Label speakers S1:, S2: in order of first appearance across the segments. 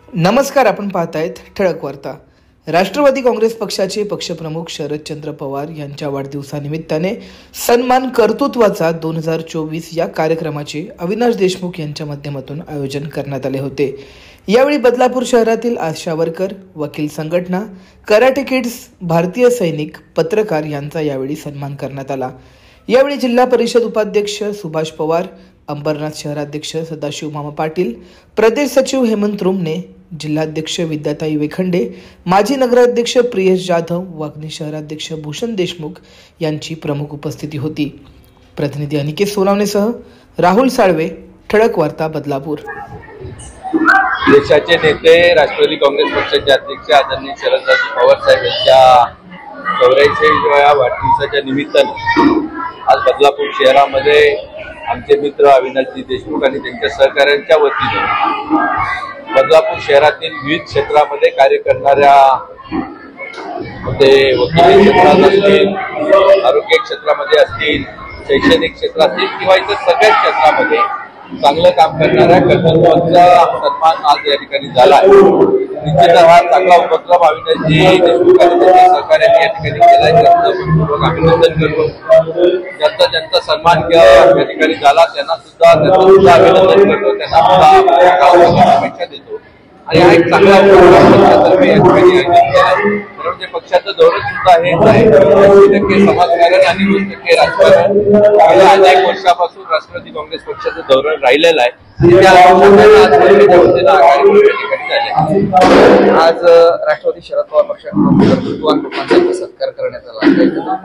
S1: नमस्कार, आपण पाहतायत ठळक वार्ता। राष्ट्रवादी काँग्रेस पक्षाचे पक्षप्रमुख शरदचंद्र पवार यांच्या वाढदिवसानिमित्ताने सन्मान कर्तृत्वाचा 2024 या कार्यक्रमाचे अविनाश देशमुख यांच्या माध्यमातून आयोजन करण्यात आले होते। यावेळी बदलापूर शहरातील आशा वर्कर, वकील संघटना, कराटे किड्स, भारतीय सैनिक, पत्रकार यांचा यावेळी सन्मान करण्यात आला। यावेळी जिल्हा परिषद उपाध्यक्ष सुभाष पवार, अंबरनाथ शहराध्यक्ष सदाशिव मामा पाटील, प्रदेश सचिव हेमंत रुमने, जिल्हाध्यक्ष विद्याताई वेखंडे, माजी नगराध्यक्ष प्रियेश जाधव, वागणी शहराध्यक्ष भूषण देशमुख यांची प्रमुख उपस्थिती होती। प्रतिनिधी अनिकेत सोनावणेसह राहुल साळवे, ठळक वार्ता, बदलापूर।
S2: देशाचे नेते, राष्ट्रवादी काँग्रेस पक्षाचे अध्यक्ष आदरणीय शरदचंद्र पवार साहेब यांच्या 84व्या वाढदिवसाच्या निमित्ताने आज बदलापूर शहरामध्ये आमचे मित्र अविनाशजी देशमुख आणि त्यांच्या सहकाऱ्यांच्या वतीने बदलापूर शहरातील विविध क्षेत्रामध्ये कार्य करणाऱ्या वकिली क्षेत्रात असतील, आरोग्य क्षेत्रामध्ये असतील, शैक्षणिक क्षेत्रात असतील किंवा इतर सगळ्याच क्षेत्रामध्ये चांगलं काम करणाऱ्या कर्तृत्वाचा सन्मान आज या ठिकाणी झाला आहे। निश्चितच हा चांगला उपक्रम अविनाशजी देशमुख आणि त्यांच्या सहकार्याने या ठिकाणी केला आहे, त्यांचं अभिनंदन करतो। ज्यांचा सन्मान या ठिकाणी झाला त्यांना सुद्धा अभिनंदन करतो, त्यांना शुभेच्छा देतो। आणि हा एक चांगला उपक्रम पक्षातर्फे या ठिकाणी आयोजित केला आहे। म्हणजे पक्षाचं धोरण सुद्धा हेच आहे, 80% समाजकारण आणि 20% राजकारण। गेल्या अनेक वर्षापासून राष्ट्रवादी काँग्रेस पक्षाचं धोरण राहिलेलं आहे आणि त्या
S3: आज राष्ट्रवादी शरद पवार पक्षाकडून कर्तृत्ववान लोकांचा सत्कार करण्यात आला।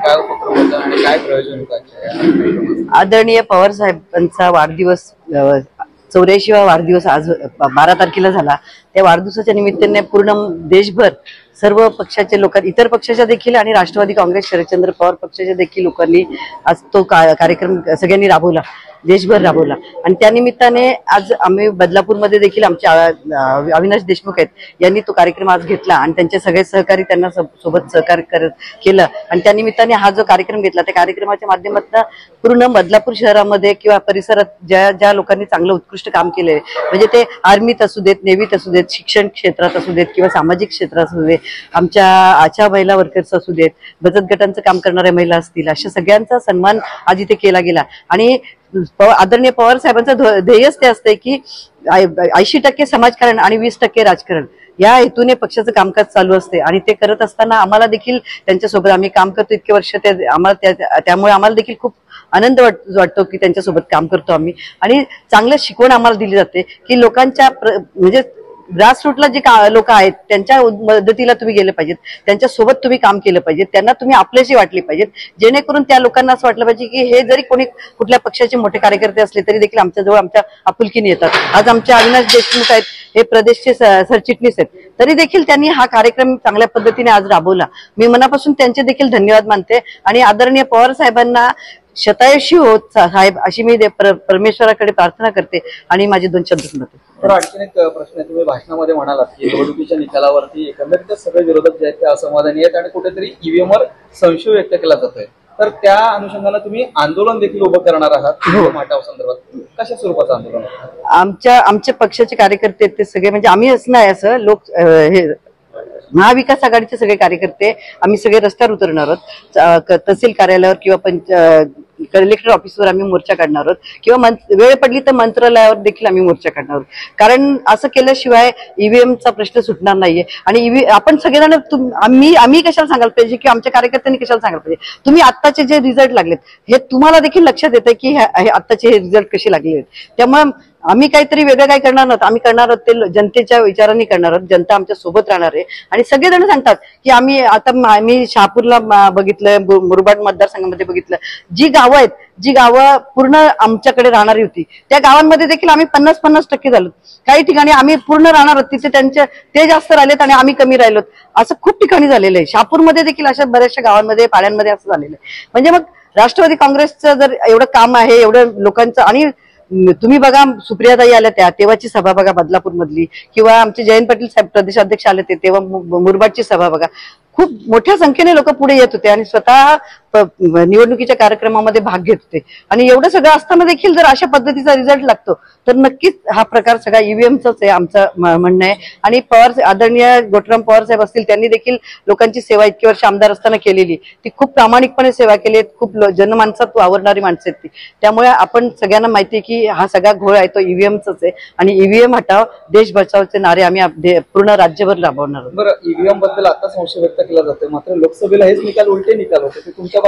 S3: काय उपक्रम होता आणि काय प्रयोजन होतं?
S4: आदरणीय पवार साहेबांचा वाढदिवस 84वा वाढदिवस आज 12 तारखेला झाला। त्या वाढदिवसाच्या निमित्ताने पूर्ण देशभर सर्व पक्षाचे लोक, इतर पक्षाच्या देखील आणि राष्ट्रवादी काँग्रेस शरदचंद्र पवार पक्षाच्या देखील लोकांनी आज तो कार्यक्रम सगळ्यांनी राबवला, देशभर राबवला। आणि त्या निमित्ताने आज आम्ही बदलापूरमध्ये देखील आमचे अविनाश देशमुख आहेत यांनी तो कार्यक्रम आज घेतला आणि त्यांचे सगळे सहकारी त्यांना सोबत सहकार्य केलं। आणि त्या निमित्ताने हा जो कार्यक्रम घेतला त्या कार्यक्रमाच्या माध्यमातून पूर्ण बदलापूर शहरामध्ये किंवा परिसरात ज्या लोकांनी चांगलं उत्कृष्ट काम केले, म्हणजे ते आर्मीत असू देत, नेव्हीत असू देत, शिक्षण क्षेत्रात असू देत किंवा सामाजिक क्षेत्रात असू देत, आमच्या आशा महिला वर्कर्स असू देत, बचत गटांचं काम करणाऱ्या महिला असतील, अशा सगळ्यांचा सन्मान आज इथे केला गेला। आणि आदरणीय पवार साहेबांचं ध्येयच ते असते की 80% समाजकारण आणि 20% राजकारण या हेतूने पक्षाचं कामकाज चालू असते। आणि ते करत असताना आम्हाला देखील त्यांच्यासोबत आम्ही काम करतो इतके वर्ष, त्यामुळे आम्हाला देखील खूप आनंद वाटतो की त्यांच्यासोबत काम करतो आम्ही। आणि चांगलं शिकवण आम्हाला दिली जाते की लोकांच्या म्हणजे ग्रासरूटला जे लोक आहेत त्यांच्या मदतीला तुम्ही गेले पाहिजेत, त्यांच्या सोबत तुम्ही काम केलं पाहिजे, त्यांना तुम्ही आपल्याशी वाटले पाहिजेत, जेणेकरून त्या लोकांना असं वाटलं पाहिजे की हे जरी कोणी कुठल्या पक्षाचे मोठे कार्यकर्ते असले तरी देखील आमच्याजवळ आमच्या आपुलकीने येतात। आज आमचे अविनाश देशमुख आहेत, हे प्रदेशचे सरचिटणीस आहेत, तरी देखील त्यांनी हा कार्यक्रम चांगल्या पद्धतीने आज राबवला। मी मनापासून त्यांचे देखील धन्यवाद मानते आणि आदरणीय पवार साहेबांना शतायुषी होत साहेब अशी मी परमेश्वराकडे प्रार्थना करते आणि माझे 2 शब्द सुनावते।
S3: तर आणखीन एक प्रश्न आहे, तुम्ही भाषणामध्ये म्हणालात की निवडणुकीच्या निकालावरती एकंदरीत सगळे विरोधक जे आहेत ते असमाधानी आहेत आणि कुठेतरी ईव्हीएम वर संशय व्यक्त केला जातोय, तर त्या अनुषंगाने तुम्ही आंदोलन देखील उभं करणार आहात माटाव संदर्भात, कशा स्वरूपाचं आंदोलन?
S4: आमचे पक्षाचे कार्यकर्ते ते सगळे, म्हणजे आम्ही असं नाही, असं लोक हे महाविकास आघाडीचे सगळे कार्यकर्ते आम्ही सगळे रस्त्यावर उतरणार आहोत। तहसील कार्यालयावर किंवा कलेक्टर ऑफिसवर आम्ही मोर्चा काढणार आहोत किंवा वेळ पडली तर मंत्रालयावर देखील आम्ही मोर्चा काढणार आहोत। कारण असं केल्याशिवाय ईव्हीएमचा प्रश्न सुटणार नाहीये। आणि आपण सगळेजण आम्ही कशाला सांगायला पाहिजे किंवा आमच्या कार्यकर्त्यांनी कशाला सांगायला पाहिजे, तुम्ही आत्ताचे जे रिझल्ट लागलेत हे तुम्हाला देखील लक्षात येतं की आत्ताचे हे रिझल्ट कसे लागले आहेत। त्यामुळे आम्ही काहीतरी वेगळं काय करणार नव्हतं, आम्ही करणार आहोत ते जनतेच्या विचारांनी करणार आहोत। जनता आमच्या सोबत राहणार आहे आणि सगळेजण सांगतात की आम्ही शहापूरला बघितलं, मुरबाड मतदारसंघामध्ये बघितलं, जी गावं पूर्ण आमच्याकडे राहणारी होती त्या गावांमध्ये देखील आम्ही 50-50% झालो। काही ठिकाणी आम्ही पूर्ण राहणार होत तिथे ते जास्त राहिलेत आणि आम्ही कमी राहिलोत, असं खूप ठिकाणी झालेलं आहे। शहापूरमध्ये देखील अशा बऱ्याचशा गावांमध्ये, पाड्यांमध्ये असं झालेलं आहे। म्हणजे मग राष्ट्रवादी काँग्रेसचं जर एवढं काम आहे, एवढं लोकांचं, आणि तुम्ही बघा सुप्रियाताई आल्या तेव्हाची सभा बघा बदलापूर मधली, किंवा आमचे जयंत पाटील साहेब प्रदेशाध्यक्ष आले तेव्हा मुरबाडची सभा बघा, खूप मोठ्या संख्येने लोक पुढे येत होते आणि स्वतः निवडणुकीच्या कार्यक्रमामध्ये भाग घेत होते. आणि एवढं सगळं असताना देखील जर अशा पद्धतीचा रिझल्ट लागतो तर नक्कीच हा प्रकार सगळा ईव्हीएमचाच आहे आमचं म्हणणं आहे. आणि आदरणीय गोटराम पवार साहेब असतील, त्यांनी देखील लोकांची सेवा इतकी वर्ष आमदार असताना केलेली, ती खूप प्रामाणिकपणे सेवा केली आहे. खूप जनमानसात वावरणारी माणसं आहेत ती. त्यामुळे आपण सगळ्यांना माहिती आहे की हा सगळा घोळ आहे तो ईव्हीएमचाच आहे आणि ईव्हीएम हटाव देश बचावचे नारे आम्ही पूर्ण राज्यभर राबवणार आहोत.
S3: बरं, ईव्हीएम बद्दल आता संशय व्यक्त केला जातोय, मात्र लोकसभेला हेच निकाल उलटे निकाल होते. तुमच्या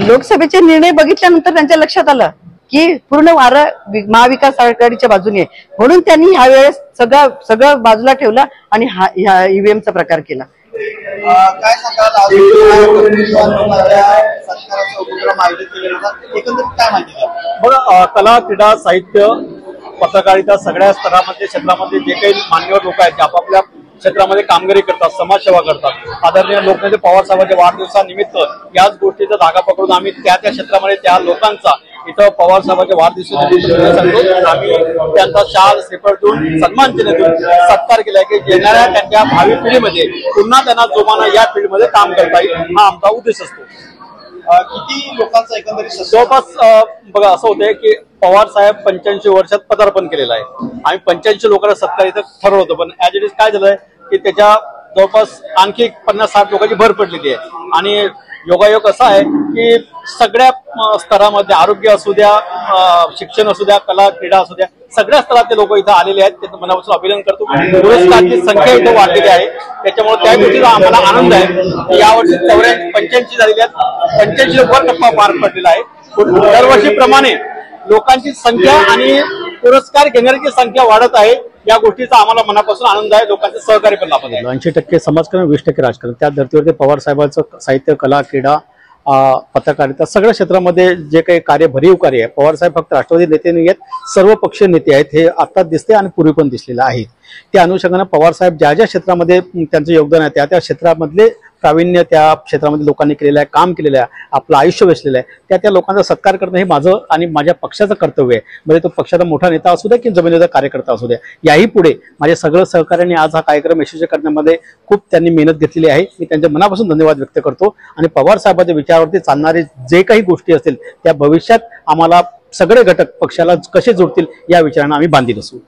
S4: लोकसभेचे निर्णय बघितल्यानंतर त्यांच्या लक्षात आलं की पूर्ण वारं महाविकास आघाडीच्या बाजूने आहे, म्हणून त्यांनी ह्या वेळेस सगळं बाजूला ठेवलं आणि ह्या ईव्हीएमचा प्रकार केला.
S3: काय सांगाल, सरकारचा उपक्रम आयोजित केलेला होता, एकंदरीत काय माहिती द्या?
S5: बघा, कला, क्रीडा, साहित्य, पत्रकारिता सगळ्या स्तरामध्ये क्षेत्रामध्ये जे काही मान्यवर लोक आहेत ते आपापल्या क्षेत्रामध्ये कामगिरी करतात, समाजसेवा करतात. आदरणीय लोकनेते पवार साहेबांच्या वाढदिवसानिमित्त याच गोष्टीचा धागा पकडून आम्ही त्या क्षेत्रामध्ये त्या लोकांचा इथं पवार साहेबांच्या वाढदिवसानिमित्त सांगतो. आम्ही त्यांचा शाल श्रीफळ देऊन सन्मान देऊन सत्कार केलाय की येणाऱ्या त्यांच्या भावी पिढीमध्ये पुन्हा त्यांना जोमानं या फील्डमध्ये काम करता येईल, हा आमचा उद्देश असतो.
S3: किती लोकांचा एकंदरीत
S5: जवळपास बघा असं होतंय की पवार साहेब 85 वर्षात पदार्पण केलेलं आहे. आम्ही 85 लोकांना सत्कार इथं ठरवलं होतं, पण ऍज इट इज काय झालंय की त्याच्या जवळपास आणखी 50-60 लोकांची भर पडलेली आहे. आणि योगायोग असा आहे की सगळ्या स्तरामध्ये आरोग्य असू द्या, शिक्षण असू द्या, कला क्रीडा असू द्या, सगळ्या स्तरातले लोक इथं आलेले आहेत. त्यांचं मनापासून अभिनंदन करतो. पुरस्कारची संख्या इथं वाढलेली आहे, त्याच्यामुळे त्या गोष्टीचा आम्हाला आनंद आहे की यावर्षी 85 झालेली आहेत. 85 वर टप्पा पार पडलेला आहे. दरवर्षीप्रमाणे लोकांची संख्या आणि पुरस्कार घेणाऱ्याची संख्या वाढत आहे. या गोष्टीचा आम्हाला मनापासून आनंद आहे. लोकांचं सहकार्य पण लाभत आहे.
S6: 80% समाजकारण, 20% राजकारण, त्या धर्तीवरती पवार साहेबांचं साहित्य, कला, क्रीडा, पत्रकारिता सगळ्या क्षेत्रामध्ये जे काही भरीव कार्य आहे. पवार साहेब फक्त राष्ट्रवादी नेते नाही आहेत, सर्व पक्षीय नेते आहेत, हे आता दिसते आणि पूर्वी पण दिसलेलं आहे. त्या अनुषंगाने पवार साहेब ज्या क्षेत्रामध्ये त्यांचं योगदान आहे त्या क्षेत्रामधले प्रावीण्य त्या क्षेत्रामध्ये लोकांनी केलेलं आहे, काम केलेलं आहे, आपलं आयुष्य वेचलेलं आहे, त्या लोकांचा सत्कार करणं हे माझं आणि माझ्या पक्षाचं कर्तव्य आहे. म्हणजे तो पक्षाचा मोठा नेता असू द्या की जमिनीचा कार्यकर्ता असू द्या. याही पुढे माझ्या सगळं सहकार्याने आज हा कार्यक्रम यशस्वी करण्यामध्ये खूप त्यांनी मेहनत घेतलेली आहे. मी त्यांच्या मनापासून धन्यवाद व्यक्त करतो. आणि पवार साहेबांच्या विचारावरती चालणारे जे काही गोष्टी असतील त्या भविष्यात आम्हाला सगळे घटक पक्षाला कसे जोडतील या विचाराने आम्ही बांधील असू.